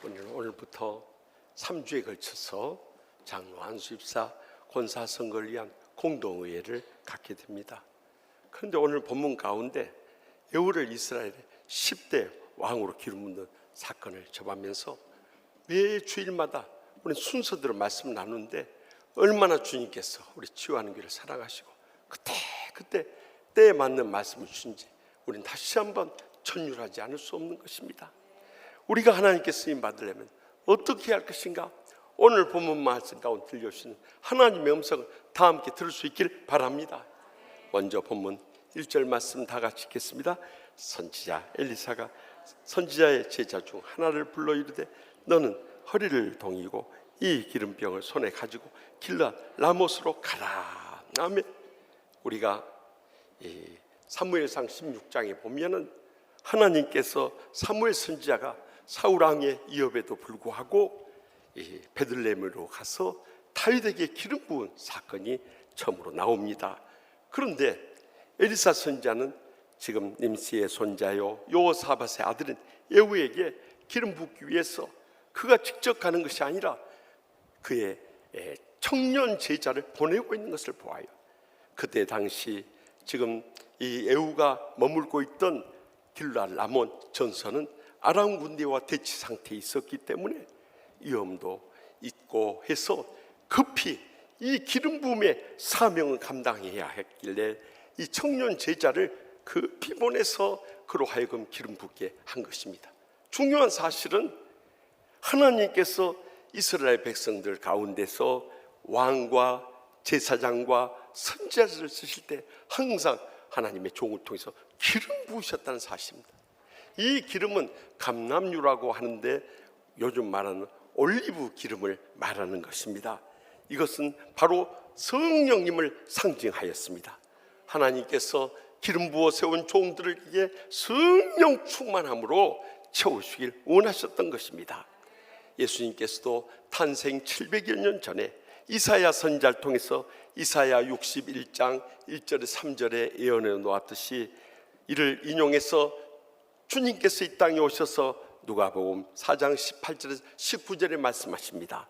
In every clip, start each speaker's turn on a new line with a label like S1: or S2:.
S1: 오늘부터 3주에 걸쳐서 장로 안수입사 권사 선거를 위한 공동의회를 갖게 됩니다. 그런데 오늘 본문 가운데 여우를 이스라엘의 10대 왕으로 기름붓는 사건을 접하면서 매 주일마다 우리 순서대로 말씀 나누는데 얼마나 주님께서 우리 치유하는 길을 사랑하시고 그때 때에 맞는 말씀을 주신지 우리는 다시 한번 천율하지 않을 수 없는 것입니다. 우리가 하나님께 쓰임 받으려면 어떻게 할 것인가? 오늘 본문 말씀 가운데 들려주시는 하나님의 음성을 다 함께 들을 수 있길 바랍니다. 먼저 본문 1절 말씀 다 같이 읽겠습니다. 선지자 엘리사가 선지자의 제자 중 하나를 불러 이르되 너는 허리를 동이고 이 기름병을 손에 가지고 길르앗 라못으로 가라. 아멘. 우리가 사무엘상 16장에 보면은 하나님께서 사무엘 선지자가 사울 왕의 위협에도 불구하고 베들레헴으로 가서 다윗에게 기름 부은 사건이 처음으로 나옵니다. 그런데 엘리사 선지자는 지금 님시의 손자요 요사밧의 아들인 예후에게 기름 붓기 위해서 그가 직접 가는 것이 아니라 그의 청년 제자를 보내고 있는 것을 보아요. 그때 당시 지금 이 예후가 머물고 있던 길르앗 라몬 전선은 아람 군대와 대치 상태에 있었기 때문에 위험도 있고 해서 급히 이 기름 부음의 사명을 감당해야 했길래 이 청년 제자를 급히 보내서 그로 하여금 기름 붓게 한 것입니다. 중요한 사실은 하나님께서 이스라엘 백성들 가운데서 왕과 제사장과 선지자를 쓰실 때 항상 하나님의 종을 통해서 기름 부으셨다는 사실입니다. 이 기름은 감람유라고 하는데 요즘 말하는 올리브 기름을 말하는 것입니다. 이것은 바로 성령님을 상징하였습니다. 하나님께서 기름 부어 세운 종들에게 성령 충만함으로 채우시길 원하셨던 것입니다. 예수님께서도 탄생 700여 년 전에 이사야 선지자를 통해서 이사야 61장 1절에 3절에 예언해 놓았듯이 이를 인용해서 주님께서 이 땅에 오셔서 누가복음 4장 18절에서 19절에 말씀하십니다.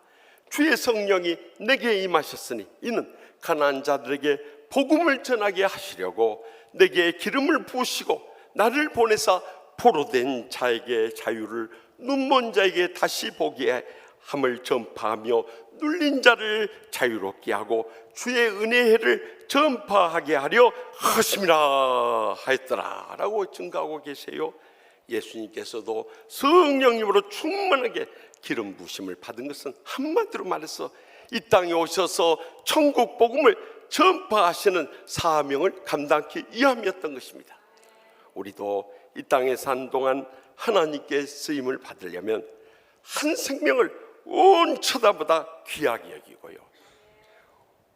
S1: 주의 성령이 내게 임하셨으니 이는 가난한 자들에게 복음을 전하게 하시려고 내게 기름을 부으시고 나를 보내사 포로된 자에게 자유를 눈먼 자에게 다시 보게 함을 전파하며 눌린 자를 자유롭게 하고 주의 은혜의 해를 전파하게 하려 하심이라 하였더라 라고 증거하고 계세요. 예수님께서도 성령님으로 충만하게 기름 부으심을 받은 것은 한마디로 말해서 이 땅에 오셔서 천국 복음을 전파하시는 사명을 감당하기 위함이었던 것입니다. 우리도 이 땅에 산 동안 하나님께 쓰임을 받으려면 한 생명을 온 천하보다 귀하게 여기고요,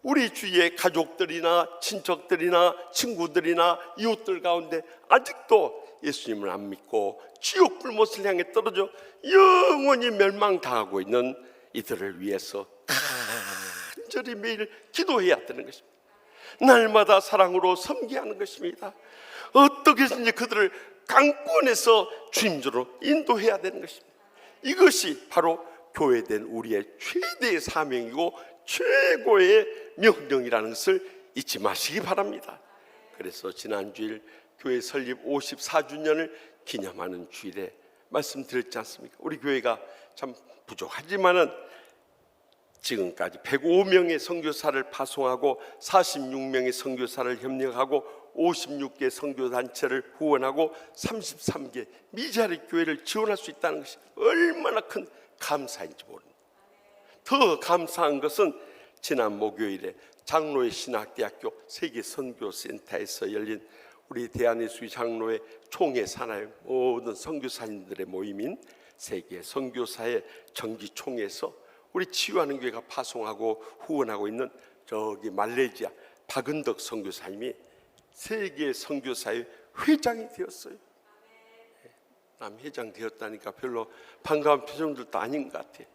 S1: 우리 주위의 가족들이나 친척들이나 친구들이나 이웃들 가운데 아직도 예수님을 안 믿고 지옥 불못을 향해 떨어져 영원히 멸망당하고 있는 이들을 위해서 간절히 매일 기도해야 되는 것입니다. 날마다 사랑으로 섬기게 하는 것입니다. 어떻게 해서든지 그들을 강권해서 주님으로 인도해야 되는 것입니다. 이것이 바로 교회된 우리의 최대의 사명이고 최고의 명령이라는 것을 잊지 마시기 바랍니다. 그래서 지난주일 교회 설립 54주년을 기념하는 주일에 말씀드렸지 않습니까? 우리 교회가 참 부족하지만은 지금까지 105명의 선교사를 파송하고 46명의 선교사를 협력하고 56개 선교단체를 후원하고 33개 미자리 교회를 지원할 수 있다는 것이 얼마나 큰 감사인지 모릅니다. 더 감사한 것은 지난 목요일에 장로의 신학대학교 세계선교센터에서 열린 우리 대한예수의 장로의 총회 산하의 모든 선교사님들의 모임인 세계 선교사의 정기총회에서 우리 치유하는 교회가 파송하고 후원하고 있는 저기 말레이시아 박은덕 선교사님이 세계 선교사의 회장이 되었어요. 남 회장 되었다니까 별로 반가운 표정들도 아닌 것 같아요.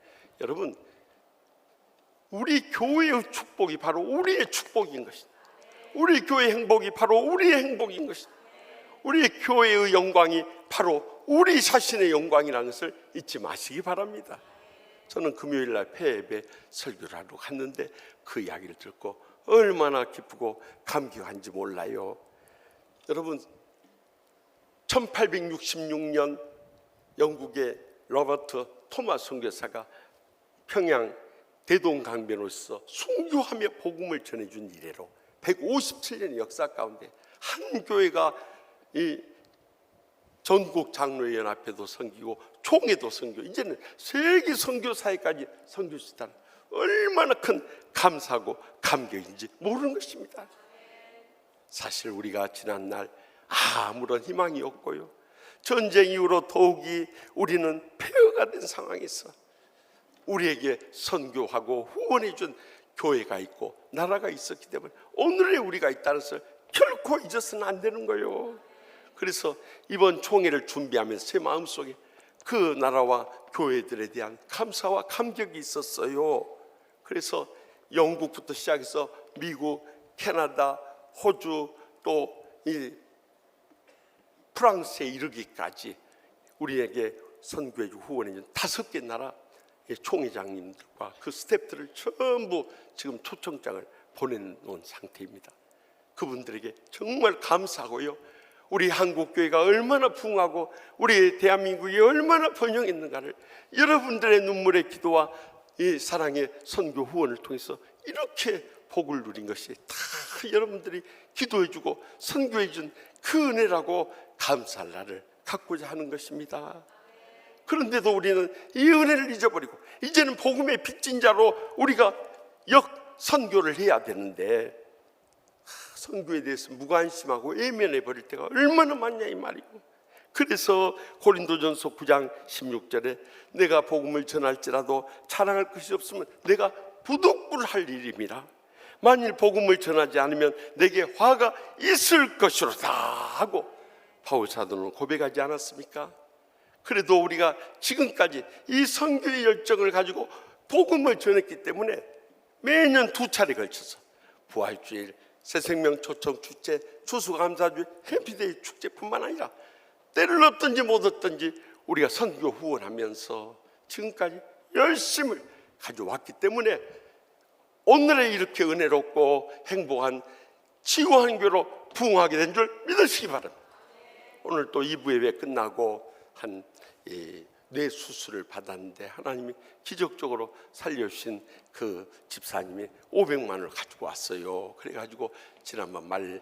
S1: 여러분, 우리 교회의 축복이 바로 우리의 축복인 것입니다. 우리 교회의 행복이 바로 우리의 행복인 것입니다. 우리 교회의 영광이 바로 우리 자신의 영광이라는 것을 잊지 마시기 바랍니다. 저는 금요일 날 폐예배 설교를 하러 갔는데 그 이야기를 듣고 얼마나 기쁘고 감격한지 몰라요. 여러분, 1866년 영국의 로버트 토마스 선교사가 평양 대동강변으로서 순교하며 복음을 전해준 이래로 157년의 역사 가운데 한 교회가 이 전국 장로연합회도 섬기고 총회도 섬기고 이제는 세계 선교사회까지 섬길 수 있다는 얼마나 큰 감사하고 감격인지 모르는 것입니다. 사실 우리가 지난날 아무런 희망이 없고요, 전쟁 이후로 더욱이 우리는 폐허가 된 상황에서 우리에게 선교하고 후원해 준 교회가 있고 나라가 있었기 때문에 오늘의 우리가 있다는 것을 결코 잊어서는 안 되는 거예요. 그래서 이번 총회를 준비하면서 제 마음속에 그 나라와 교회들에 대한 감사와 감격이 있었어요. 그래서 영국부터 시작해서 미국, 캐나다, 호주, 또 이 프랑스에 이르기까지 우리에게 선교해 주고 후원해 준 5개 나라 총회장님들과 그 스태프들을 전부 지금 초청장을 보내놓은 상태입니다. 그분들에게 정말 감사하고요, 우리 한국교회가 얼마나 부흥하고 우리 대한민국이 얼마나 번영했는가를 여러분들의 눈물의 기도와 이 사랑의 선교 후원을 통해서 이렇게 복을 누린 것이 다 여러분들이 기도해주고 선교해준 그 은혜라고 감사할 날을 갖고자 하는 것입니다. 그런데도 우리는 이 은혜를 잊어버리고 이제는 복음의 빚진 자로 우리가 선교를 해야 되는데 선교에 대해서 무관심하고 외면해 버릴 때가 얼마나 많냐 이 말이고, 그래서 고린도전서 9장 16절에 내가 복음을 전할지라도 자랑할 것이 없으면 내가 부득불할 일임이라. 만일 복음을 전하지 않으면 내게 화가 있을 것이로다 하고 바울 사도는 고백하지 않았습니까? 그래도 우리가 지금까지 이 선교의 열정을 가지고 복음을 전했기 때문에 매년 2차례 걸쳐서 부활주일, 새생명 초청 축제, 추수감사주일, 해피데이 축제뿐만 아니라 때를 얻든지 못 얻든지 우리가 선교 후원하면서 지금까지 열심을 가져왔기 때문에 오늘의 이렇게 은혜롭고 행복한 지구한교로 부흥하게 된 줄 믿으시기 바랍니다. 오늘 또 2부 예배 끝나고 한 뇌 수술을 받았는데 하나님이 기적적으로 살려주신 그 집사님이 500만 원을 가지고 왔어요. 그래가지고 지난번 말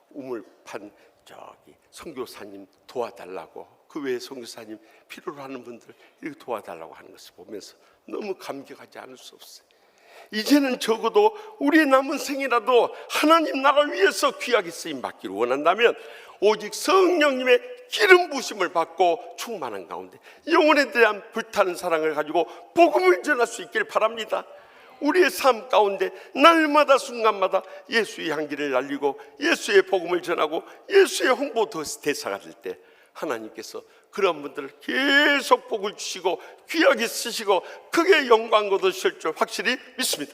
S1: 우물판 저기 선교사님 도와달라고, 그 외에 선교사님 필요로 하는 분들 이렇게 도와달라고 하는 것을 보면서 너무 감격하지 않을 수 없어요. 이제는 적어도 우리의 남은 생이라도 하나님 나라 위해서 귀하게 쓰임 받기를 원한다면 오직 성령님의 기름 부으심을 받고 충만한 가운데 영혼에 대한 불타는 사랑을 가지고 복음을 전할 수 있기를 바랍니다. 우리의 삶 가운데 날마다 순간마다 예수의 향기를 날리고 예수의 복음을 전하고 예수의 홍보 대사가 될 때 하나님께서 그런 분들을 계속 복을 주시고 귀하게 쓰시고 크게 영광 거두실 줄 확실히 믿습니다.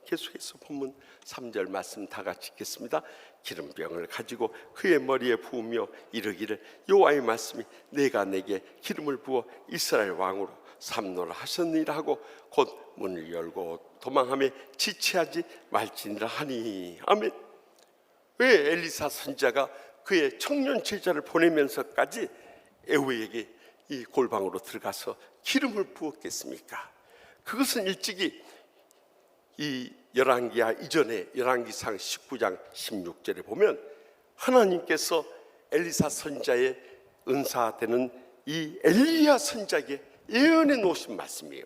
S1: 계속해서 본문 3절 말씀 다 같이 읽겠습니다. 기름병을 가지고 그의 머리에 부으며 이르기를 여호와의 말씀이 내가 내게 기름을 부어 이스라엘 왕으로 삼노라 하셨느니라 하고 곧 문을 열고 도망하며 지체하지 말지니라 하니. 아멘. 왜 엘리사 선지자가 그의 청년 제자를 보내면서까지 에후에게 이 골방으로 들어가서 기름을 부었겠습니까? 그것은 일찍이 이 열왕기야 이전에 열왕기상 19장 16절에 보면 하나님께서 엘리사 선지자의 은사되는 이 엘리야 선지자에게 예언해 놓으신 말씀이에요.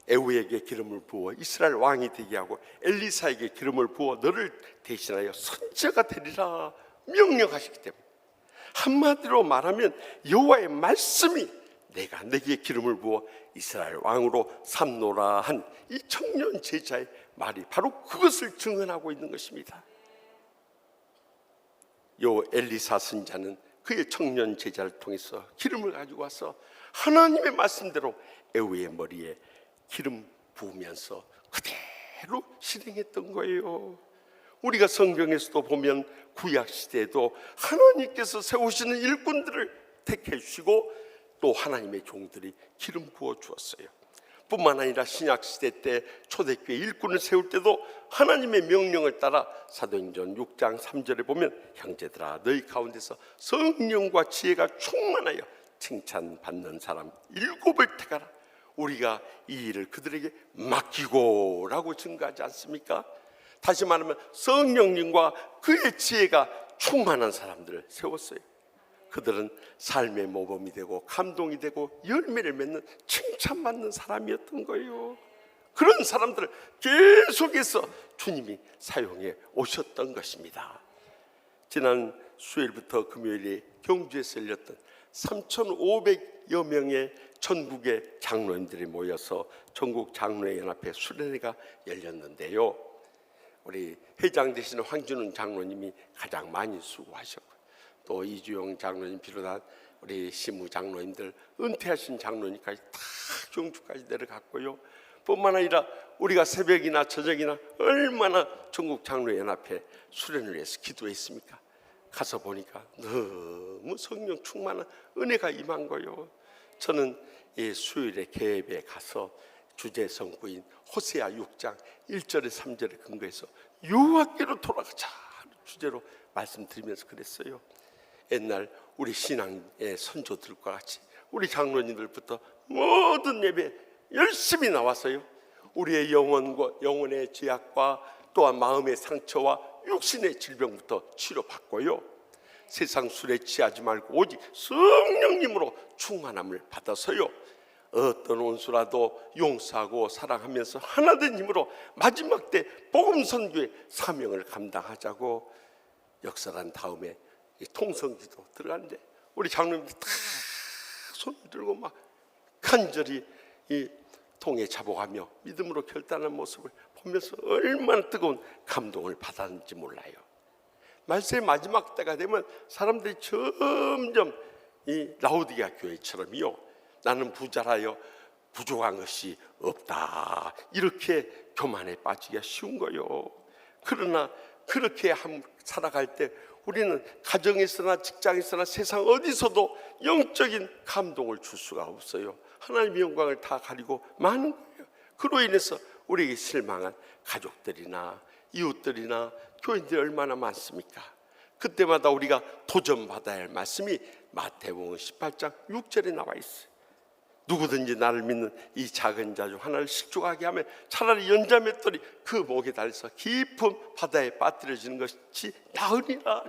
S1: 에후에게 기름을 부어 이스라엘 왕이 되게 하고 엘리사에게 기름을 부어 너를 대신하여 선지자가 되리라 명령하시기 때문에, 한마디로 말하면 여호와의 말씀이 내가 내게 기름을 부어 이스라엘 왕으로 삼노라 한 이 청년 제자의 말이 바로 그것을 증언하고 있는 것입니다. 요 엘리사 선지자는 그의 청년 제자를 통해서 기름을 가지고 와서 하나님의 말씀대로 에후의 머리에 기름 부으면서 그대로 실행했던 거예요. 우리가 성경에서도 보면 구약 시대에도 하나님께서 세우시는 일꾼들을 택해 주시고 또 하나님의 종들이 기름 부어 주었어요. 뿐만 아니라 신약 시대 때 초대교회 일꾼을 세울 때도 하나님의 명령을 따라 사도행전 6장 3절에 보면 형제들아 너희 가운데서 성령과 지혜가 충만하여 칭찬받는 사람 7을 택하라. 우리가 이 일을 그들에게 맡기고 라고 증거하지 않습니까? 다시 말하면 성령님과 그의 지혜가 충만한 사람들을 세웠어요. 그들은 삶의 모범이 되고 감동이 되고 열매를 맺는 칭찬받는 사람이었던 거예요. 그런 사람들을 계속해서 주님이 사용해 오셨던 것입니다. 지난 수요일부터 금요일에 경주에서 열렸던 3,500여 명의 전국의 장로님들이 모여서 전국 장로연합회 수련회가 열렸는데요. 우리 회장 되시는 황준은 장로님이 가장 많이 수고하셨고 또 이주영 장로님 비롯한 우리 시무 장로님들 은퇴하신 장로님까지 다 경주까지 내려갔고요. 뿐만 아니라 우리가 새벽이나 저녁이나 얼마나 전국 장로연합회 수련을 위해서 기도했습니까? 가서 보니까 너무 성령 충만한 은혜가 임한 거예요. 저는 이 수요일에 개업에 가서 주제 성구인 호세아 6장 1절에 3절에 근거해서 여호와께로 돌아가자 주제로 말씀드리면서 그랬어요. 옛날 우리 신앙의 선조들과 같이 우리 장로님들부터 모든 예배 열심히 나와서요, 우리의 영혼의 죄악과 또한 마음의 상처와 육신의 질병부터 치료받고요, 세상 술에 취하지 말고 오직 성령님으로 충만함을 받아서요, 어떤 원수라도 용서하고 사랑하면서 하나된 힘으로 마지막 때 복음 선교의 사명을 감당하자고 역설한 다음에 이 통성기도 들어가는데 우리 장로님들 다 손을 들고 막 간절히 이 통에 잡아가며 믿음으로 결단한 모습을 보면서 얼마나 뜨거운 감동을 받았는지 몰라요. 말세의 마지막 때가 되면 사람들이 점점 이 라오디게아 교회처럼요, 나는 부자라여 부족한 것이 없다, 이렇게 교만에 빠지기가 쉬운 거요. 그러나 그렇게 살아갈 때 우리는 가정에서나 직장에서나 세상 어디서도 영적인 감동을 줄 수가 없어요. 하나님의 영광을 다 가리고 마는 거예요. 그로 인해서 우리에게 실망한 가족들이나 이웃들이나 교인들이 얼마나 많습니까? 그때마다 우리가 도전받아야 할 말씀이 마태복음 18장 6절에 나와 있어요. 누구든지 나를 믿는 이 작은 자 중 하나를 실족하게 하면 차라리 연자맷돌이 그 목에 달려서 깊은 바다에 빠뜨려지는 것이 나으리라.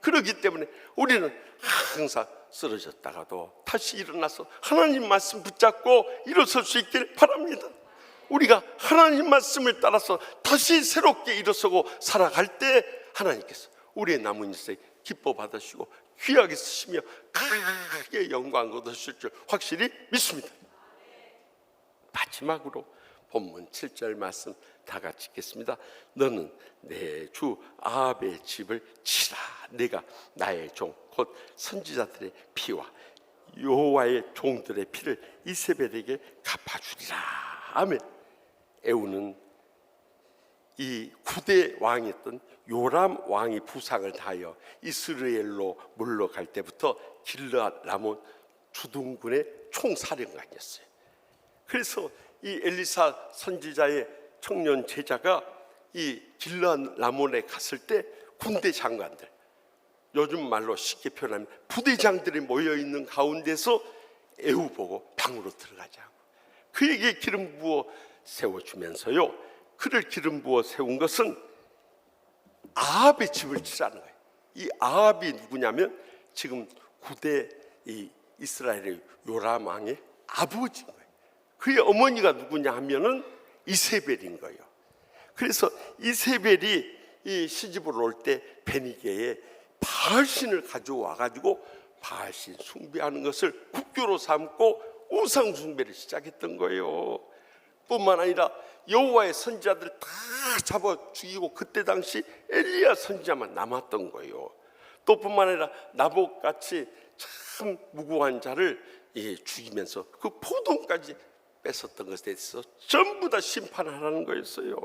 S1: 그렇기 때문에 우리는 항상 쓰러졌다가도 다시 일어나서 하나님 말씀 붙잡고 일어설 수 있기를 바랍니다. 우리가 하나님 말씀을 따라서 다시 새롭게 일어서고 살아갈 때 하나님께서 우리의 남은 인생 기뻐 받으시고 귀하게 쓰시며 크게 영광 얻으실 줄 확실히 믿습니다. 마지막으로 본문 7절 말씀 다 같이 읽겠습니다. 너는 내 주 아합의 집을 치라. 내가 나의 종 곧 선지자들의 피와 여호와의 종들의 피를 이세벨에게 갚아주리라. 아멘. 에후는 이 9대 왕이었던 요람 왕이 부상을 당하여 이스라엘로 물러갈 때부터 길르앗 라몬 주둔군의 총사령관이었어요. 그래서 이 엘리사 선지자의 청년 제자가 이 길르앗 라몬에 갔을 때 군대 장관들, 요즘 말로 쉽게 표현하면 부대장들이 모여있는 가운데서 에후 보고 방으로 들어가자고 그에게 기름 부어 세워주면서요, 그를 기름 부어 세운 것은 아합의 집을 치라는 거예요. 이 아합이 누구냐면 지금 9대 이 이스라엘의 요람 왕의 아버지인 거예요. 그의 어머니가 누구냐 하면은 이세벨인 거예요. 그래서 이세벨이 이 시집을 올 때 베니게에 바알신을 가져와 가지고 바알신 숭배하는 것을 국교로 삼고 우상 숭배를 시작했던 거예요. 뿐만 아니라 여호와의 선지자들 다 잡아 죽이고 그때 당시 엘리야 선지자만 남았던 거예요. 또 뿐만 아니라 나봇같이 참 무고한 자를 죽이면서 그 포도까지 뺏었던 것에 대해서 전부 다 심판하라는 거였어요.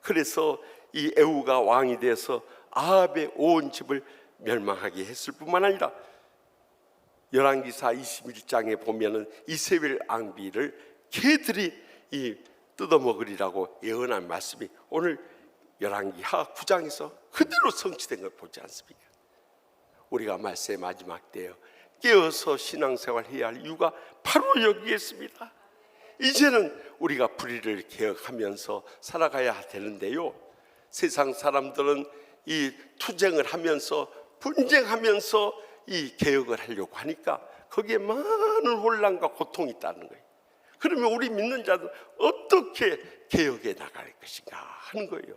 S1: 그래서 이 에후가 왕이 돼서 아합의 온 집을 멸망하게 했을 뿐만 아니라 열왕기사 21장에 보면은 이세벨 앙비를 개들이 뜯어먹으리라고 예언한 말씀이 오늘 열왕기하 9장에서 그대로 성취된 걸 보지 않습니까? 우리가 말세의 마지막 때에 깨어서 신앙생활 해야 할 이유가 바로 여기에 있습니다. 이제는 우리가 불의를 개혁하면서 살아가야 되는데요, 세상 사람들은 이 투쟁을 하면서 분쟁하면서 이 개혁을 하려고 하니까 거기에 많은 혼란과 고통이 있다는 거예요. 그러면 우리 믿는 자들 어떻게 개혁해 나갈 것인가 하는 거예요.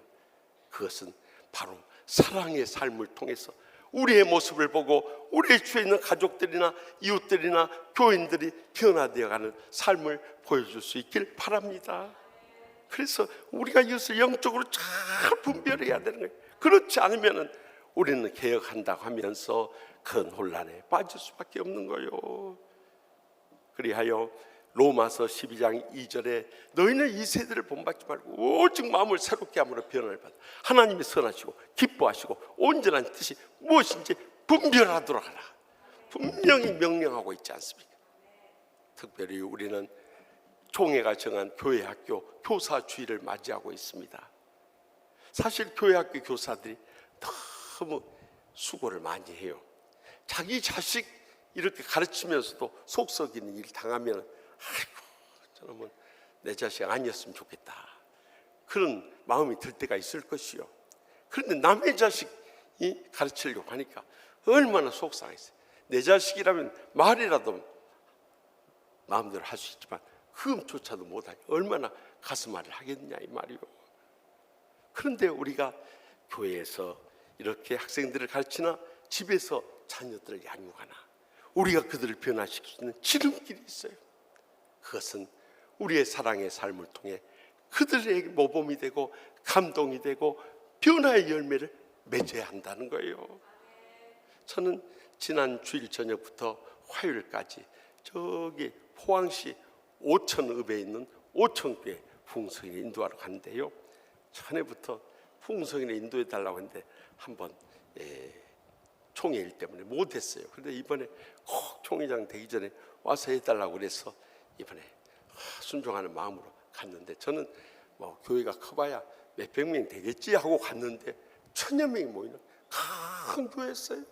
S1: 그것은 바로 사랑의 삶을 통해서 우리의 모습을 보고 우리의 주위에 있는 가족들이나 이웃들이나 교인들이 변화되어가는 삶을 보여줄 수 있길 바랍니다. 그래서 우리가 이것을 영적으로 잘 분별해야 되는 거예요. 그렇지 않으면 우리는 개혁한다고 하면서 큰 혼란에 빠질 수밖에 없는 거예요. 그리하여 로마서 12장 2절에 너희는 이 세대를 본받지 말고 오직 마음을 새롭게 함으로 변화를 받아 하나님이 선하시고 기뻐하시고 온전한 뜻이 무엇인지 분별하도록 하라, 분명히 명령하고 있지 않습니까? 특별히 우리는 총회가 정한 교회학교 교사주의를 맞이하고 있습니다. 사실 교회학교 교사들이 너무 수고를 많이 해요. 자기 자식 이렇게 가르치면서도 속 썩이는 일 당하면 아이고 저놈은 내 자식 아니었으면 좋겠다 그런 마음이 들 때가 있을 것이요. 그런데 남의 자식이 가르치려고 하니까 얼마나 속상했어요. 내 자식이라면 말이라도 마음대로 할 수 있지만 그것조차도 못하니 얼마나 가슴앓이를 하겠느냐 이 말이요. 그런데 우리가 교회에서 이렇게 학생들을 가르치나 집에서 자녀들을 양육하나 우리가 그들을 변화시킬 수 있는 지름길이 있어요. 그것은 우리의 사랑의 삶을 통해 그들에게 모범이 되고 감동이 되고 변화의 열매를 맺어야 한다는 거예요. 저는 지난 주일 저녁부터 화요일까지 저기 포항시 오천읍에 있는 오천교회 풍성인에 인도하러 갔는데요, 전에부터 풍성인에 인도해 달라고 했는데 한번 총회일 때문에 못했어요. 그런데 이번에 꼭 총회장 되기 전에 와서 해달라고 그래서 이번에 순종하는 마음으로 갔는데, 저는 뭐 교회가 커봐야 몇백 명 되겠지 하고 갔는데 1000여 명이 모이는 큰 교회였어요.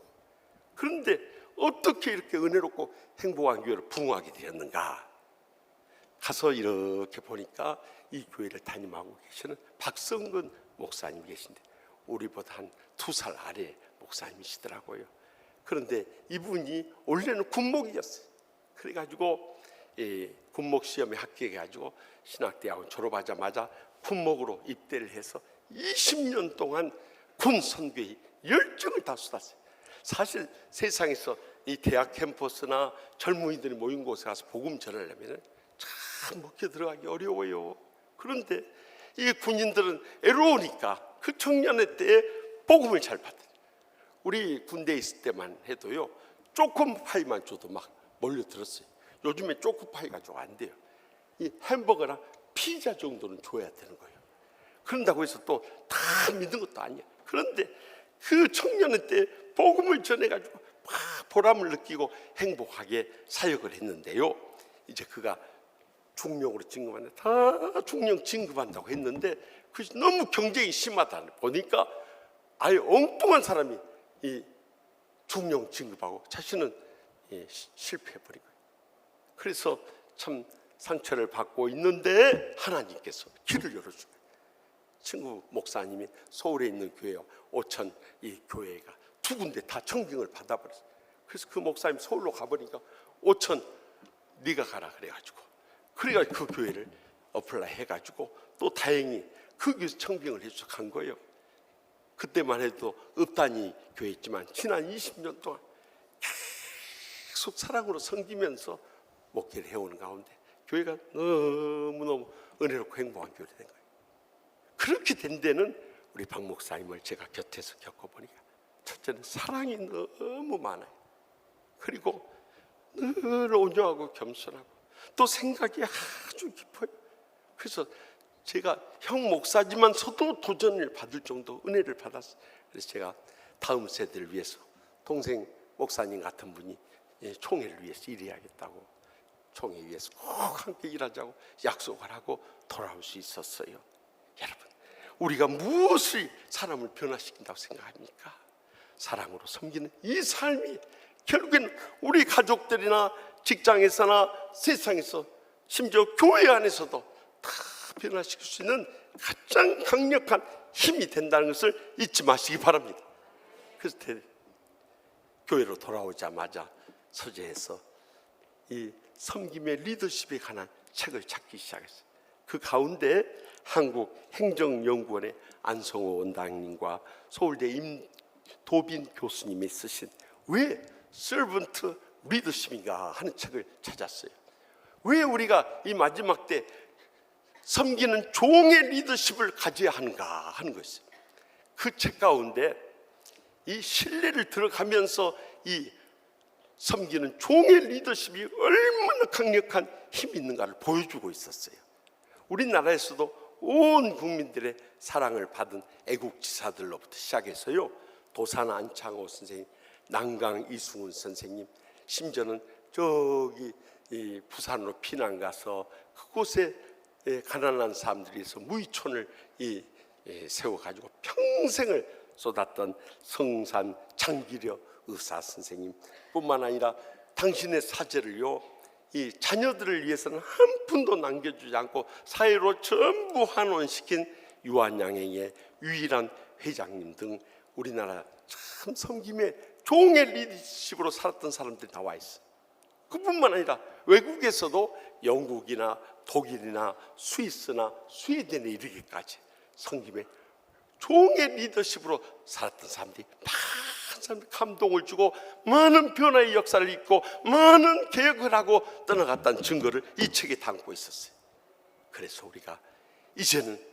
S1: 그런데 어떻게 이렇게 은혜롭고 행복한 교회를 부흥하게 되었는가? 가서 이렇게 보니까 이 교회를 담임하고 계시는 박성근 목사님이 계신데 우리보다 한 2살 아래 목사님이시더라고요. 그런데 이분이 원래는 군목이었어요. 그래가지고 군목 시험에 합격해가지고 신학대학원 졸업하자마자 군목으로 입대를 해서 20년 동안 군 선교에 열정을 다 쏟았어요. 사실 세상에서 이 대학 캠퍼스나 젊은이들이 모인 곳에 가서 복음 전하려면 참 먹혀 들어가기 어려워요. 그런데 이 군인들은 애로우니까 그 청년의 때에 복음을 잘 받아요. 우리 군대에 있을 때만 해도요, 초코파이만 줘도 막 몰려들었어요. 요즘에 초코파이 가지고 안 돼요. 이 햄버거나 피자 정도는 줘야 되는 거예요. 그런다고 해서 또 다 믿는 것도 아니야. 그런데 그 청년의 때 복음을 전해가지고 막 보람을 느끼고 행복하게 사역을 했는데요, 이제 그가 중령으로 진급하는데 다 중령 진급한다고 했는데 그것이 너무 경쟁이 심하다 보니까 아예 엉뚱한 사람이 이 중령 진급하고 자신은 실패해버린 거예요. 그래서 참 상처를 받고 있는데 하나님께서 길을 열어준 거예요. 친구 목사님이 서울에 있는 교회요, 오천 이 교회가 2군데 다 청빙을 받아버렸어요. 그래서 그 목사님 서울로 가버리니까 오천 네가 가라 그래가지고 그 교회를 어플라이 해가지고 또 다행히 그 교회에서 청빙을 해서 간 거예요. 그때만 해도 읍단위 교회였지만 지난 20년 동안 계속 사랑으로 섬기면서 목회를 해오는 가운데 교회가 너무너무 은혜롭고 행복한 교회가 된 거예요. 그렇게 된 데는 우리 박 목사님을 제가 곁에서 겪어보니까 첫째는 사랑이 너무 많아요. 그리고 늘 온유하고 겸손하고 또 생각이 아주 깊어요. 그래서 제가 형 목사지만서도 도전을 받을 정도 은혜를 받았어요. 그래서 제가 다음 세대를 위해서 동생 목사님 같은 분이 총회를 위해서 일해야겠다고, 총회 위해서 꼭 함께 일하자고 약속을 하고 돌아올 수 있었어요. 여러분, 우리가 무엇을 사람을 변화시킨다고 생각합니까? 사랑으로 섬기는 이 삶이 결국에는 우리 가족들이나 직장에서나 세상에서 심지어 교회 안에서도 다 변화시킬 수 있는 가장 강력한 힘이 된다는 것을 잊지 마시기 바랍니다. 그래서 교회로 돌아오자마자 서재에서 이 섬김의 리더십에 관한 책을 찾기 시작했어요. 그 가운데 한국행정연구원의 안성호 원장님과 서울대 임도빈 교수님이 쓰신 왜 서번트 리더십인가 하는 책을 찾았어요. 왜 우리가 이 마지막 때 섬기는 종의 리더십을 가져야 하는가 하는 것이에요. 그 책 가운데 이 신뢰를 들어가면서 이 섬기는 종의 리더십이 얼마나 강력한 힘이 있는가를 보여주고 있었어요. 우리나라에서도 온 국민들의 사랑을 받은 애국지사들로부터 시작해서요, 도산 안창호 선생님, 난강 이승훈 선생님, 심지어는 저기 부산으로 피난 가서 그곳에 가난한 사람들에서 무이촌을 세워가지고 평생을 쏟았던 성산 장기려 의사 선생님 뿐만 아니라 당신의 사제를요, 이 자녀들을 위해서는 한 푼도 남겨주지 않고 사회로 전부 환원시킨 유한양행의 유일한 회장님 등 우리나라 참 섬김의 종의 리더십으로 살았던 사람들이 나와 있어요. 그뿐만 아니라 외국에서도 영국이나 독일이나 스위스나 스웨덴에 이르기까지 섬김의 종의 리더십으로 살았던 사람들이 많은 사람들이 감동을 주고 많은 변화의 역사를 잇고 많은 개혁을 하고 떠나갔다는 증거를 이 책에 담고 있었어요. 그래서 우리가 이제는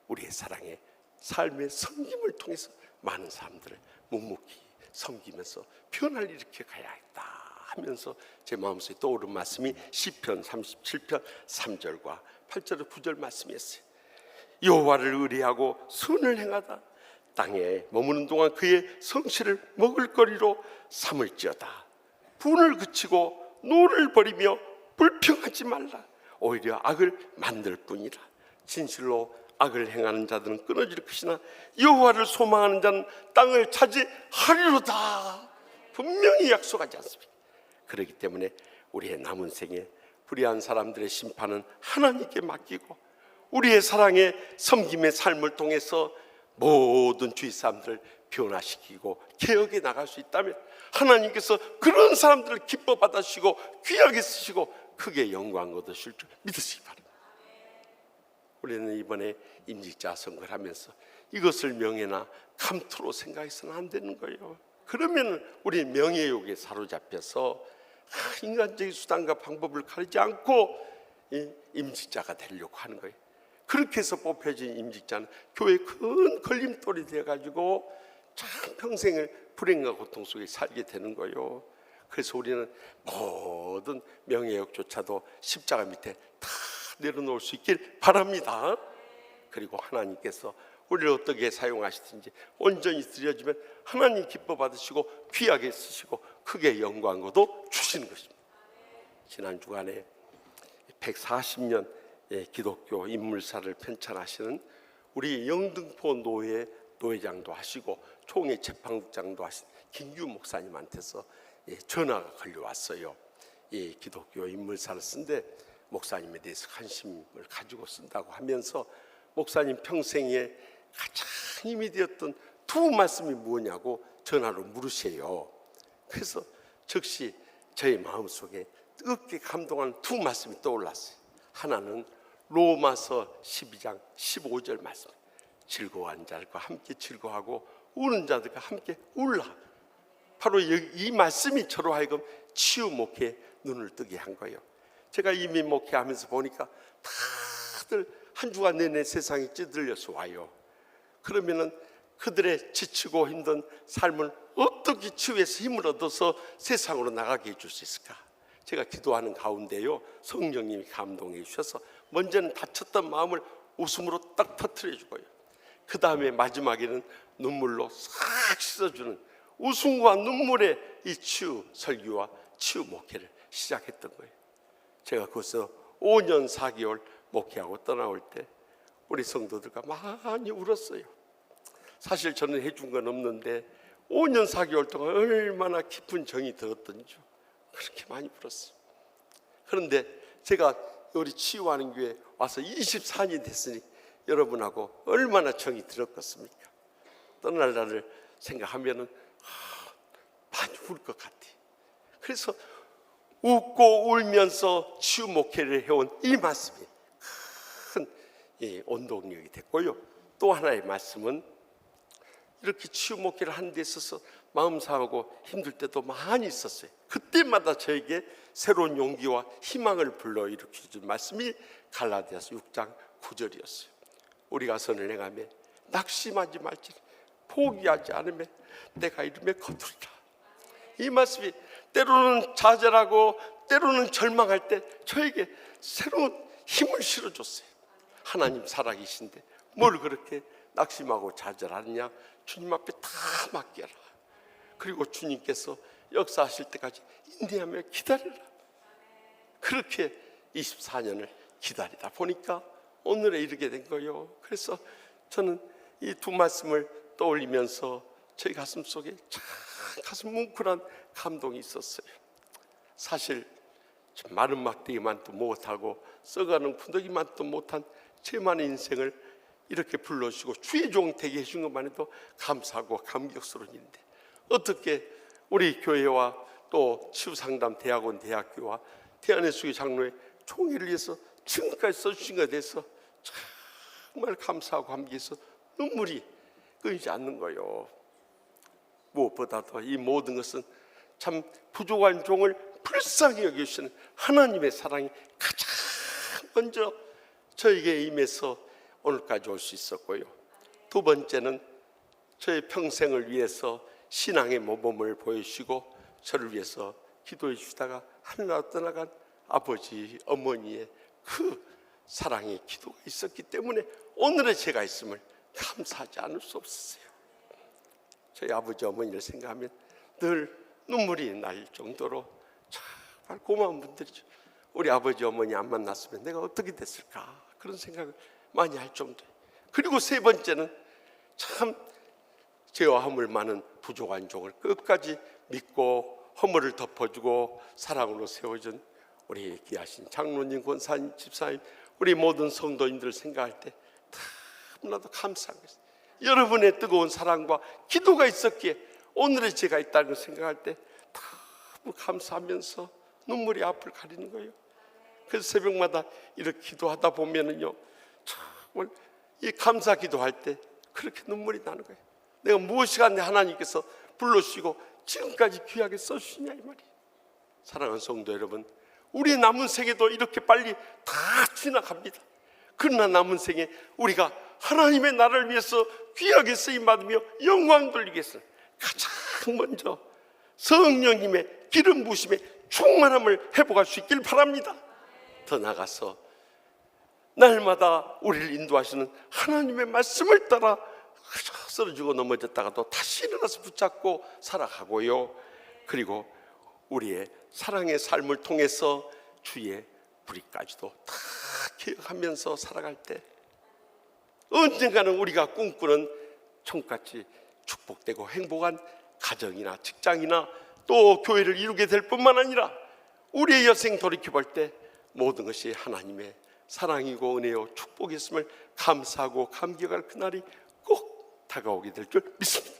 S1: 우리의 사랑의 삶의 섬김을 통해서 많은 사람들을 묵묵히 섬기면서 변화를 일으켜 가야겠다 하면서 제 마음속에 떠오른 말씀이 시편 37편 3절과 8절 9절 말씀이었어요. 여호와를 의뢰하고 선을 행하다 땅에 머무는 동안 그의 성실을 먹을거리로 삼을지어다. 분을 그치고 노를 버리며 불평하지 말라. 오히려 악을 만들 뿐이라. 진실로 악을 행하는 자들은 끊어질 것이나 여호와를 소망하는 자는 땅을 차지하리로다. 분명히 약속하지 않습니까? 그렇기 때문에 우리의 남은 생에 불의한 사람들의 심판은 하나님께 맡기고 우리의 사랑의 섬김의 삶을 통해서 모든 주위 사람들을 변화시키고 개혁해 나갈 수 있다면 하나님께서 그런 사람들을 기뻐 받으시고 귀하게 쓰시고 크게 영광 얻으실 줄 믿으시기 바랍니다. 우리는 이번에 임직자 선거를 하면서 이것을 명예나 감투로 생각해서는 안 되는 거예요. 그러면 우리 명예욕에 사로잡혀서 인간적인 수단과 방법을 가리지 않고 임직자가 되려고 하는 거예요. 그렇게 해서 뽑혀진 임직자는 교회의 큰 걸림돌이 되어가지고 참 평생을 불행과 고통 속에 살게 되는 거예요. 그래서 우리는 모든 명예욕조차도 십자가 밑에 다 내려놓을 수 있길 바랍니다. 그리고 하나님께서 우리를 어떻게 사용하시든지 온전히 드려지면 하나님 기뻐 받으시고 귀하게 쓰시고 크게 영광도 주시는 것입니다. 지난 주간에 140년 기독교 인물사를 편찬하시는 우리 영등포 노회 노회장도 하시고 총회 재판국장도 하신 김규 목사님한테서 전화가 걸려왔어요. 기독교 인물사를 쓴데 목사님에 대해서 관심을 가지고 쓴다고 하면서 목사님 평생에 가장 힘이 되었던 두 말씀이 뭐냐고 전화로 물으세요. 그래서 즉시 저의 마음속에 뜨겁게 감동하는 두 말씀이 떠올랐어요. 하나는 로마서 12장 15절 말씀, 즐거워하는 자들과 함께 즐거워하고 우는 자들과 함께 울라. 바로 이 말씀이 저로 하여금 치유 목회에 눈을 뜨게 한 거예요. 제가 이미 목회하면서 보니까 다들 한 주간 내내 세상에 찌들려서 와요. 그러면은 그들의 지치고 힘든 삶을 어떻게 치유해서 힘을 얻어서 세상으로 나가게 해줄 수 있을까? 제가 기도하는 가운데요, 성령님이 감동해 주셔서 먼저는 다쳤던 마음을 웃음으로 딱 터뜨려주고요. 그 다음에 마지막에는 눈물로 싹 씻어주는 웃음과 눈물의 이 치유 설교와 치유 목회를 시작했던 거예요. 제가 거기서 5년 4개월 목회하고 떠나올 때 우리 성도들과 많이 울었어요. 사실 저는 해준 건 없는데 5년 4개월 동안 얼마나 깊은 정이 들었던지 그렇게 많이 울었어요. 그런데 제가 우리 치유하는 교회 와서 24년이 됐으니 여러분하고 얼마나 정이 들었겠습니까? 떠날 날을 생각하면은 많이 울 것 같아. 그래서 웃고 울면서 치유 목회를 해온 이 말씀이 큰 원동력이 됐고요. 또 하나의 말씀은 이렇게 치유 목회를 하는 데 있어서 마음 상하고 힘들 때도 많이 있었어요. 그때마다 저에게 새로운 용기와 희망을 불러일으켜준 말씀이 갈라디아서 6장 9절이었어요. 우리가 선을 행하며 낙심하지 말지 포기하지 않으며 내가 이름에 거두리라. 이 말씀이 때로는 좌절하고 때로는 절망할 때 저에게 새로운 힘을 실어줬어요. 하나님 살아계신데 뭘 그렇게 낙심하고 좌절하느냐? 주님 앞에 다 맡겨라. 그리고 주님께서 역사하실 때까지 인내하며 기다려라. 그렇게 24년을 기다리다 보니까 오늘에 이르게 된 거예요. 그래서 저는 이 두 말씀을 떠올리면서 저희 가슴 속에 참 가슴 뭉클한 감동이 있었어요. 사실 마른 막대기만도 못하고 썩어가는 군더기만도 못한 제 많은 인생을 이렇게 불러주시고 주의 종 되게 해준 것만 해도 감사하고 감격스러운 일인데 어떻게 우리 교회와 또 치유상담 대학원 대학교와 대한예수교 장로의 총회를 위해서 지금까지 써주신 것에 대해서 정말 감사하고 감기해서 눈물이 끊이지 않는 거예요. 무엇보다도 이 모든 것은 참 부족한 종을 불쌍히 여기시는 하나님의 사랑이 가장 먼저 저에게 임해서 오늘까지 올 수 있었고요. 두 번째는 저의 평생을 위해서 신앙의 모범을 보여주시고 저를 위해서 기도해 주시다가 하늘나라 떠나간 아버지, 어머니의 그 사랑의 기도가 있었기 때문에 오늘의 제가 있음을 감사하지 않을 수 없었어요. 저희 아버지, 어머니를 생각하면 늘 눈물이 날 정도로 정말 고마운 분들이죠. 우리 아버지, 어머니 안 만났으면 내가 어떻게 됐을까 그런 생각을 많이 할 정도예요. 그리고 세 번째는 참 죄와 허물 많은 부족한 종을 끝까지 믿고 허물을 덮어주고 사랑으로 세워준 우리 귀하신 장로님, 권사님, 집사님, 우리 모든 성도인들을 생각할 때 너무나도 감사한 것입니다. 여러분의 뜨거운 사랑과 기도가 있었기에 오늘의 제가 있다는 걸 생각할 때 너무 감사하면서 눈물이 앞을 가리는 거예요. 그래서 새벽마다 이렇게 기도하다 보면은요, 정말 이 감사 기도할 때 그렇게 눈물이 나는 거예요. 내가 무엇이간에 하나님께서 불러주시고 지금까지 귀하게 써주시냐 이 말이에요. 사랑하는 성도 여러분, 우리 남은 생에도 이렇게 빨리 다 지나갑니다. 그러나 남은 생에 우리가 하나님의 나라를 위해서 귀하게 쓰임받으며 영광 돌리기 위해서 가장 먼저 성령님의 기름 부으심에 충만함을 회복할 수 있길 바랍니다. 더 나아가서 날마다 우리를 인도하시는 하나님의 말씀을 따라 쓰러지고 넘어졌다가도 다시 일어나서 붙잡고 살아가고요. 그리고 우리의 사랑의 삶을 통해서 주의 불의까지도 다 기억하면서 살아갈 때 언젠가는 우리가 꿈꾸는 총같이 축복되고 행복한 가정이나 직장이나 또 교회를 이루게 될 뿐만 아니라 우리의 여생 돌이켜볼 때 모든 것이 하나님의 사랑이고 은혜요 축복이었음을 감사하고 감격할 그날이 꼭 다가오게 될 줄 믿습니다.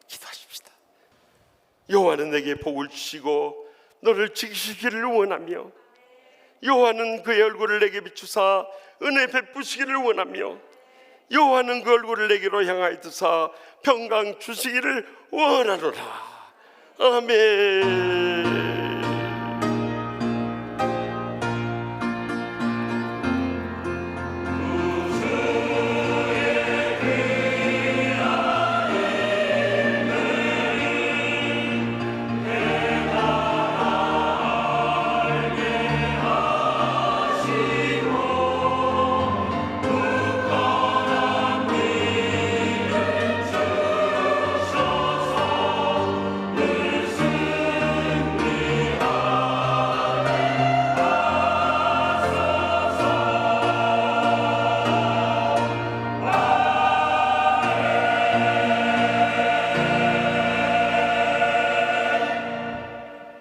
S1: 기도하십시다. 여호와는 내게 복을 주시고 너를 지키시기를 원하며 여호와는 그의 얼굴을 내게 비추사 은혜 베푸시기를 원하며 여호와는 그 얼굴을 내게로 향하여 드사 평강 주시기를 원하노라. 아멘.